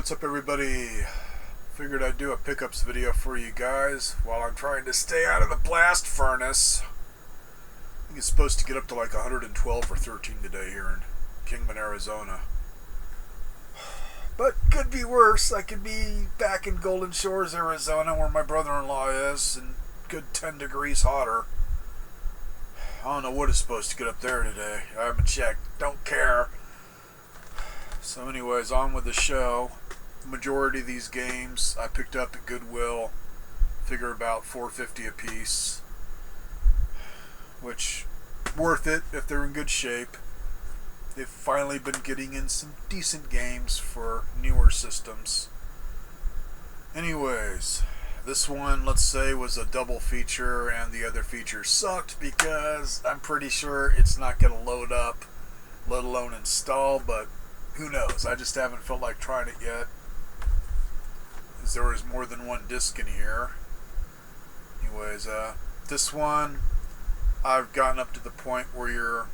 What's up everybody? Figured I'd do a pickups video for you guys while I'm trying to stay out of the blast furnace. I think it's supposed to get up to like 112 or 13 today here in Kingman, Arizona. But could be worse. I could be back in Golden Shores, Arizona, where my brother-in-law is, and good 10 degrees hotter. I don't know what is supposed to get up there today. I haven't checked. Don't care. So anyways, on with the show. The majority of these games I picked up at Goodwill. Figure about $4.50 a piece. Which, worth it if they're in good shape. They've finally been getting in some decent games for newer systems. Anyways, this one, let's say, was a double feature and the other feature sucked because I'm pretty sure it's not going to load up, let alone install, but who knows? I just haven't felt like trying it yet. As there was more than one disc in here. Anyways, this one, I've gotten up to the point where you're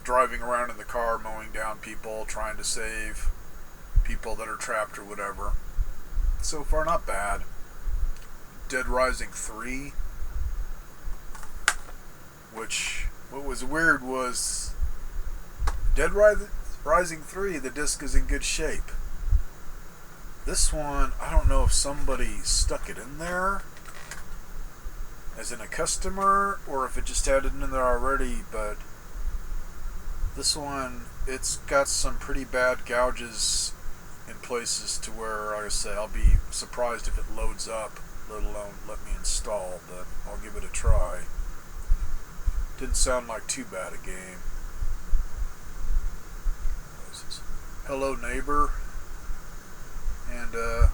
driving around in the car, mowing down people, trying to save people that are trapped or whatever. So far, not bad. Dead Rising 3, which, what was weird was Dead Rising 3, the disc is in good shape. This one, I don't know if somebody stuck it in there as in a customer or if it just had it in there already, but this one, it's got some pretty bad gouges in places to where, like I say, I'll be surprised if it loads up, let alone let me install, but I'll give it a try. Didn't sound like too bad a game. Hello Neighbor. And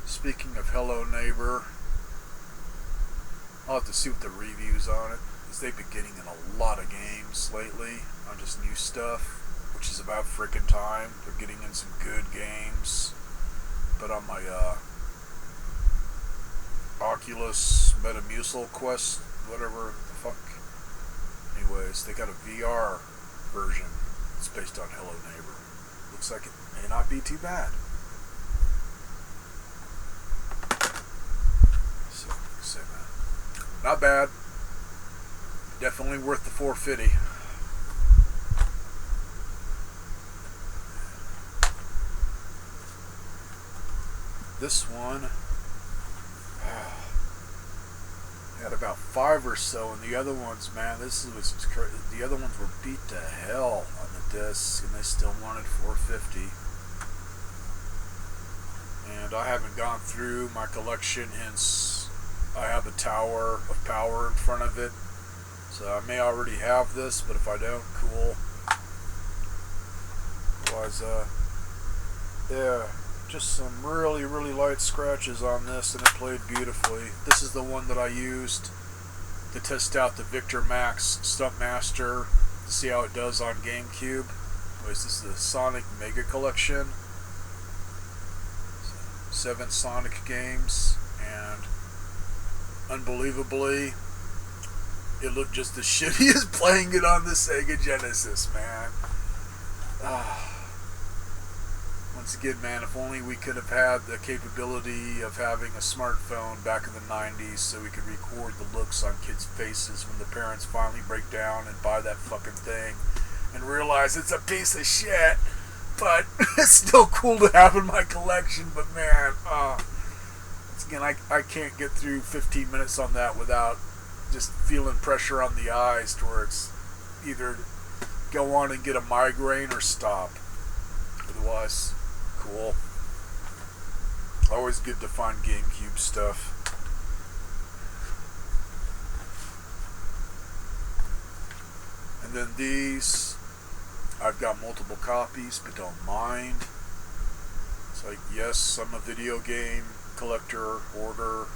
speaking of Hello Neighbor, I'll have to see what the reviews on it, because they've been getting in a lot of games lately on just new stuff, which is about frickin' time. They're getting in some good games. But on my Oculus Metamucil Quest, whatever the fuck. Anyways, they got a VR version. It's based on Hello Neighbor. Looks like it may not be too bad. So, say that. Not bad. Definitely worth the $4.50. This one had about 5 or so, and the other ones, man, the other ones were beat to hell on the disc, and they still wanted $4.50. And I haven't gone through my collection, hence I have a tower of power in front of it. So I may already have this, but if I don't, cool. Otherwise, yeah, just some really, really light scratches on this, and it played beautifully. This is the one that I used to test out the Victor Max Stuntmaster to see how it does on GameCube. Anyways, this is the Sonic Mega Collection. 7 Sonic games, and unbelievably, it looked just as shitty as playing it on the Sega Genesis, man. Once again, man, if only we could have had the capability of having a smartphone back in the 90s so we could record the looks on kids' faces when the parents finally break down and buy that fucking thing and realize it's a piece of shit. But it's still cool to have in my collection. But man, once again, I can't get through 15 minutes on that without just feeling pressure on the eyes to where it's either go on and get a migraine or stop. Otherwise, cool. Always good to find GameCube stuff. And then these, I've got multiple copies, but don't mind. It's like, yes, I'm a video game collector, hoarder.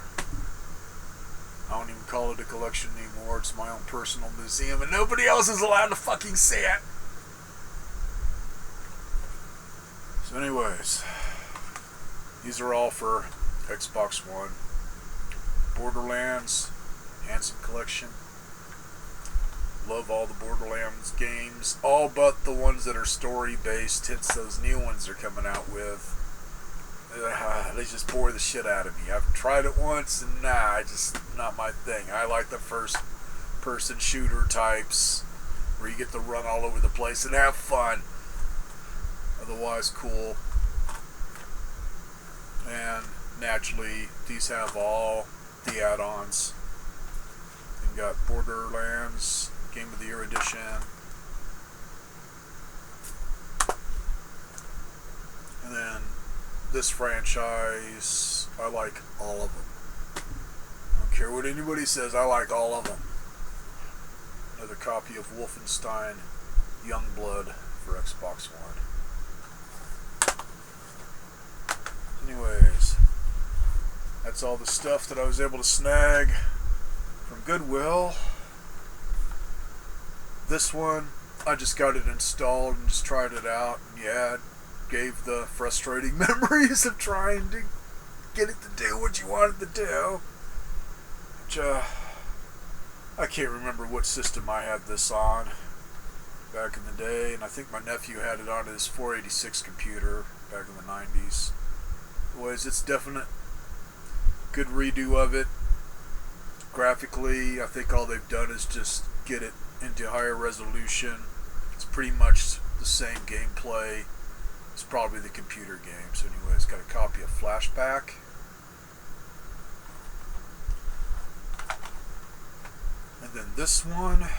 I don't even call it a collection anymore. It's my own personal museum, and nobody else is allowed to fucking see it. So anyways, these are all for Xbox One. Borderlands, Handsome Collection. Love all the Borderlands games, all but the ones that are story based, hence those new ones they're coming out with. they just bore the shit out of me. I've tried it once, and just not my thing. I like the first-person shooter types, where you get to run all over the place and have fun. Otherwise, cool. And naturally, these have all the add-ons. You got Borderlands Game of the Year Edition. And then this franchise, I like all of them. I don't care what anybody says, I like all of them. Another copy of Wolfenstein Youngblood for Xbox One. Anyways, that's all the stuff that I was able to snag from Goodwill. This one, I just got it installed and just tried it out. And yeah, it gave the frustrating memories of trying to get it to do what you want it to do. Which, I can't remember what system I had this on back in the day. And I think my nephew had it on his 486 computer back in the 90s. Anyways, it's definite good redo of it. Graphically, I think all they've done is just get it into higher resolution. It's pretty much the same gameplay. It's probably the computer game. So anyways, got a copy of Flashback. And then this one,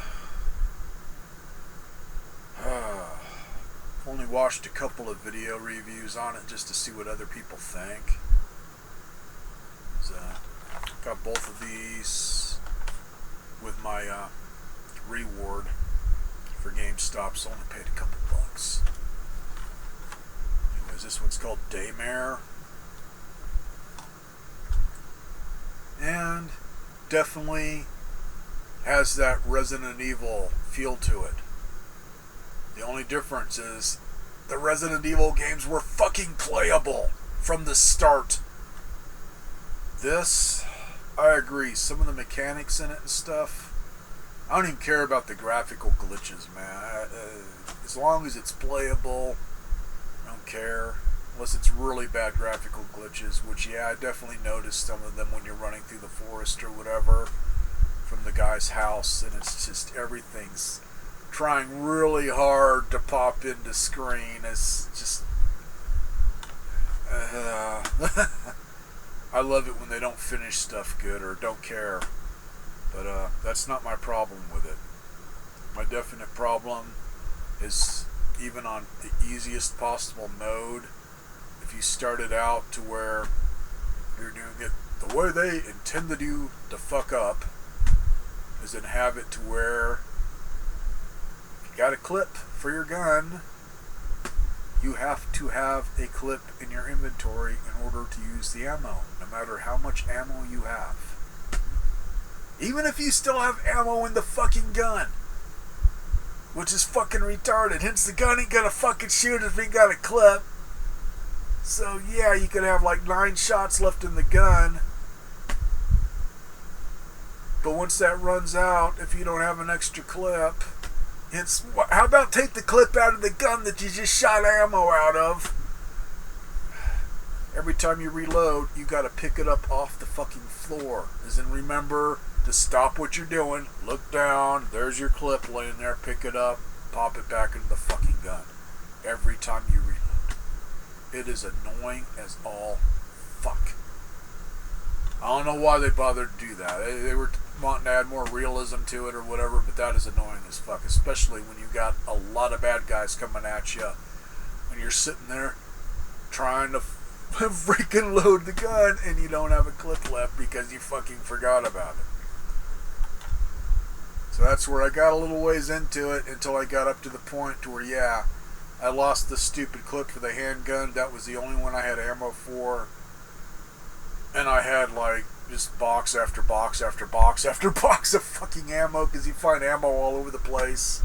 only watched a couple of video reviews on it just to see what other people think. So, got both of these with my reward for GameStop, so only paid a couple bucks. Anyways, this one's called Daymare. And definitely has that Resident Evil feel to it. The only difference is the Resident Evil games were fucking playable from the start. This, I agree. Some of the mechanics in it and stuff, I don't even care about the graphical glitches, man. As long as it's playable, I don't care. Unless it's really bad graphical glitches, which, yeah, I definitely noticed some of them when you're running through the forest or whatever from the guy's house, and it's just everything's trying really hard to pop into screen. It's just I love it when they don't finish stuff good or don't care, but that's not my problem with it. My definite problem is even on the easiest possible mode, if you start it out to where you're doing it the way they intended you to fuck up, is then have it to where you got a clip for your gun, you have to have a clip in your inventory in order to use the ammo, no matter how much ammo you have. Even if you still have ammo in the fucking gun, which is fucking retarded. Hence, the gun ain't gonna fucking shoot if it ain't got a clip. So yeah, you could have like 9 shots left in the gun, but once that runs out, if you don't have an extra clip, how about take the clip out of the gun that you just shot ammo out of? Every time you reload, you gotta pick it up off the fucking floor. As in, remember to stop what you're doing, look down, there's your clip laying there, pick it up, pop it back into the fucking gun. Every time you reload. It is annoying as all fuck. I don't know why they bothered to do that. They were wanting to add more realism to it or whatever, but that is annoying as fuck, especially when you got a lot of bad guys coming at you and you're sitting there trying to freaking load the gun and you don't have a clip left because you fucking forgot about it. So that's where I got a little ways into it until I got up to the point to where, yeah, I lost the stupid clip for the handgun. That was the only one I had ammo for. And I had like just box after box after box after box of fucking ammo, because you find ammo all over the place.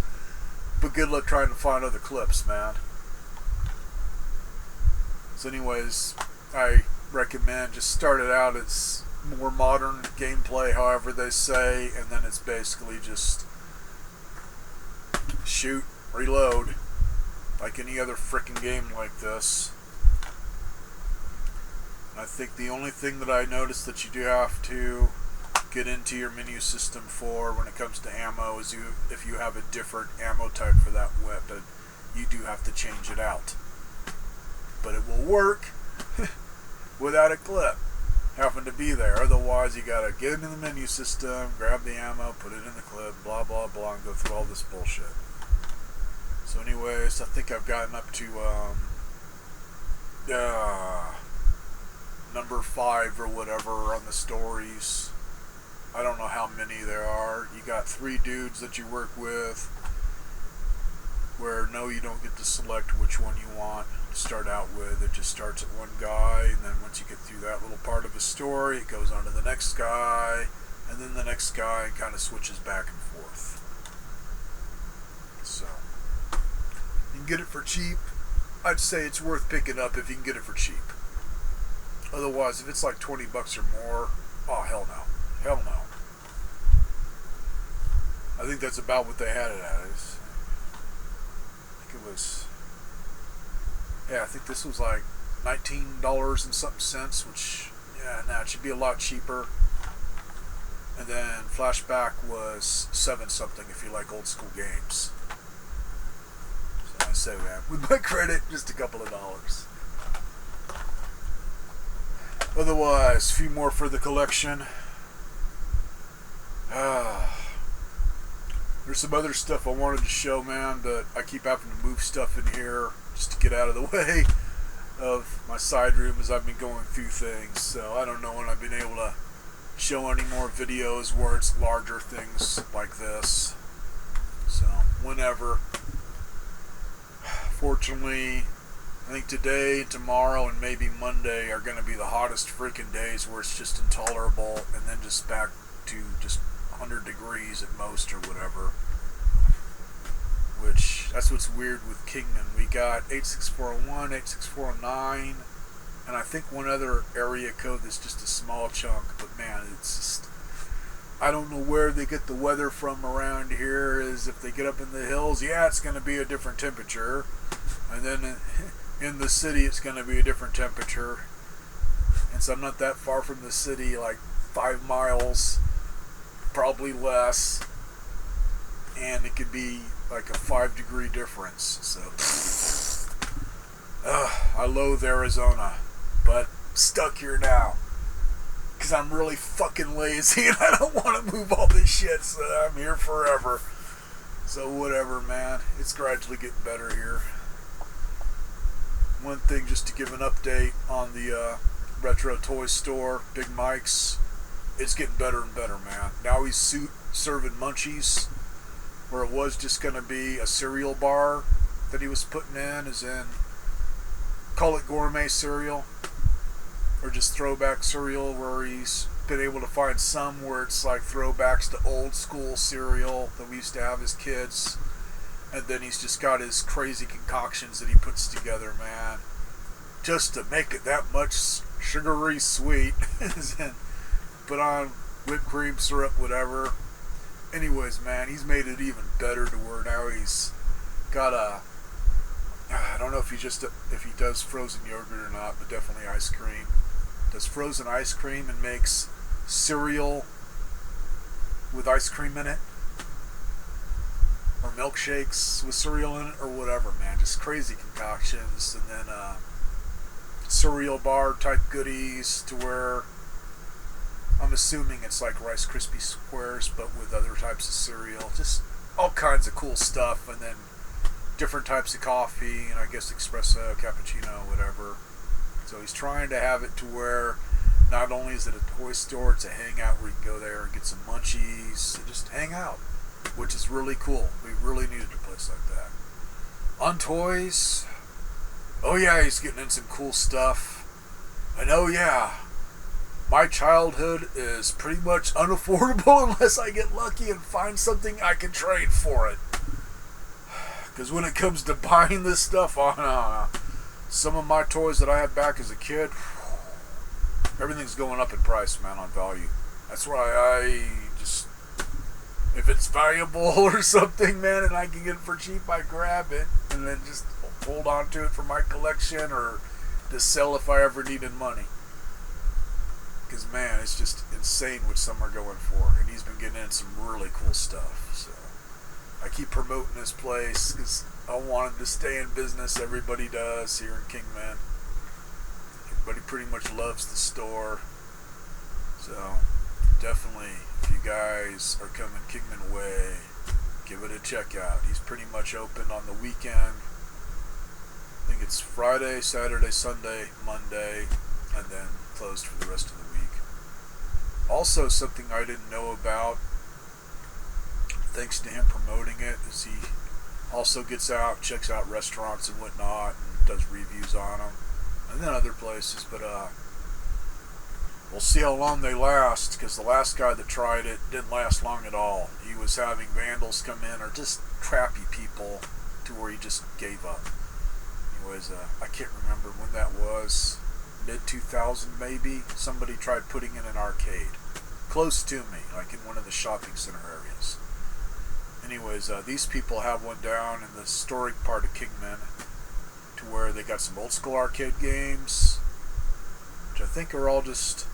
But good luck trying to find other clips, man. So anyways, I recommend just start it out as more modern gameplay, however they say, and then it's basically just shoot, reload, like any other freaking game like this. think the only thing that I noticed that you do have to get into your menu system for when it comes to ammo is if you have a different ammo type for that weapon, you do have to change it out. But it will work without a clip having to be there. Otherwise, you gotta get into the menu system, grab the ammo, put it in the clip, blah blah blah, and go through all this bullshit. So anyways, I think I've gotten up to number 5 or whatever on the stories. I don't know how many there are. You got 3 dudes that you work with, where no, you don't get to select which one you want to start out with. It just starts at one guy, and then once you get through that little part of the story, it goes on to the next guy, and then the next guy kind of switches back and forth. So you can get it for cheap. I'd say it's worth picking up if you can get it for cheap. Otherwise, if it's like $20 or more, oh hell no. Hell no. I think that's about what they had it at. I think it was, yeah, I think this was like $19 and something cents, which, yeah, nah, it should be a lot cheaper. And then Flashback was 7 something if you like old school games. So I say, man, with my credit, just a couple of dollars. Otherwise, a few more for the collection. There's some other stuff I wanted to show, man, but I keep having to move stuff in here just to get out of the way of my side room as I've been going through things. So I don't know when I've been able to show any more videos where it's larger things like this. So whenever. Fortunately, I think today, tomorrow, and maybe Monday are going to be the hottest freaking days where it's just intolerable, and then just back to just 100 degrees at most or whatever. Which, that's what's weird with Kingman. We got 86401, 86409, and I think one other area code that's just a small chunk, but man, it's just, I don't know where they get the weather from around here. Is if they get up in the hills, yeah, it's going to be a different temperature, and then in the city it's going to be a different temperature. And so I'm not that far from the city, like 5 miles, probably less, and it could be like a 5-degree difference. So I loathe Arizona, but stuck here now because I'm really fucking lazy and I don't want to move all this shit, so I'm here forever. So whatever, man, it's gradually getting better here. One thing, just to give an update on the retro toy store, Big Mike's, it's getting better and better, man. Now he's serving munchies, where it was just going to be a cereal bar that he was putting in, as in, call it gourmet cereal, or just throwback cereal, where he's been able to find some where it's like throwbacks to old school cereal that we used to have as kids. And then he's just got his crazy concoctions that he puts together, man, just to make it that much sugary sweet. Put on whipped cream, syrup, whatever. Anyways, man, he's made it even better to where now he's got a, I don't know if he does frozen yogurt or not, but definitely ice cream. Does frozen ice cream and makes cereal with ice cream in it, or milkshakes with cereal in it, or whatever, man. Just crazy concoctions. And then cereal bar type goodies to where I'm assuming it's like Rice Krispie Squares but with other types of cereal. Just all kinds of cool stuff. And then different types of coffee, and I guess espresso, cappuccino, whatever. So he's trying to have it to where not only is it a toy store, it's a hangout where you can go there and get some munchies and just hang out, which is really cool. We really needed a place like that. On toys, oh yeah, he's getting in some cool stuff. And oh yeah, my childhood is pretty much unaffordable unless I get lucky and find something I can trade for it. Because when it comes to buying this stuff on some of my toys that I had back as a kid, everything's going up in price, man, on value. That's why I just, if it's valuable or something, man, and I can get it for cheap, I grab it and then just hold on to it for my collection or to sell if I ever needed money. Because, man, it's just insane what some are going for. And he's been getting in some really cool stuff. So I keep promoting this place because I want him to stay in business. Everybody does here in Kingman. Everybody pretty much loves the store. So definitely, if you guys are coming Kingman Way, give it a check out. He's pretty much open on the weekend. I think it's Friday, Saturday, Sunday, Monday, and then closed for the rest of the week. Also, something I didn't know about, thanks to him promoting it, is he also gets out, checks out restaurants and whatnot, and does reviews on them, and then other places. But we'll see how long they last, because the last guy that tried it didn't last long at all. He was having vandals come in, or just crappy people, to where he just gave up. Anyways, I can't remember when that was. Mid-2000 maybe. Somebody tried putting in an arcade close to me, like in one of the shopping center areas. Anyways, these people have one down in the historic part of Kingman, to where they got some old school arcade games, which I think are all just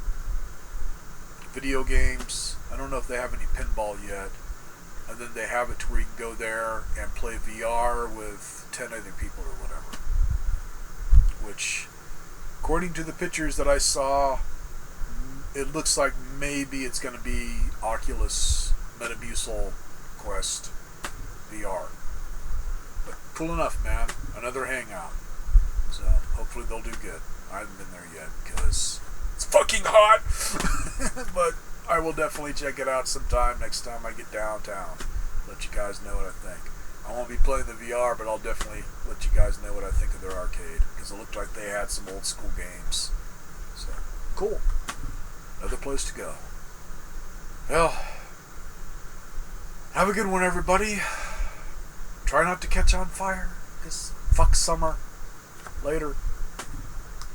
video games. I don't know if they have any pinball yet. And then they have it to where you can go there and play VR with 10 other people or whatever. Which, according to the pictures that I saw, it looks like maybe it's going to be Oculus Metamucil Quest VR. But cool enough, man. Another hangout. So hopefully they'll do good. I haven't been there yet because it's fucking hot. But I will definitely check it out sometime next time I get downtown. Let you guys know what I think. I won't be playing the VR, but I'll definitely let you guys know what I think of their arcade, because it looked like they had some old school games. So, cool. Another place to go. Well, have a good one, everybody. Try not to catch on fire, because fuck summer. Later.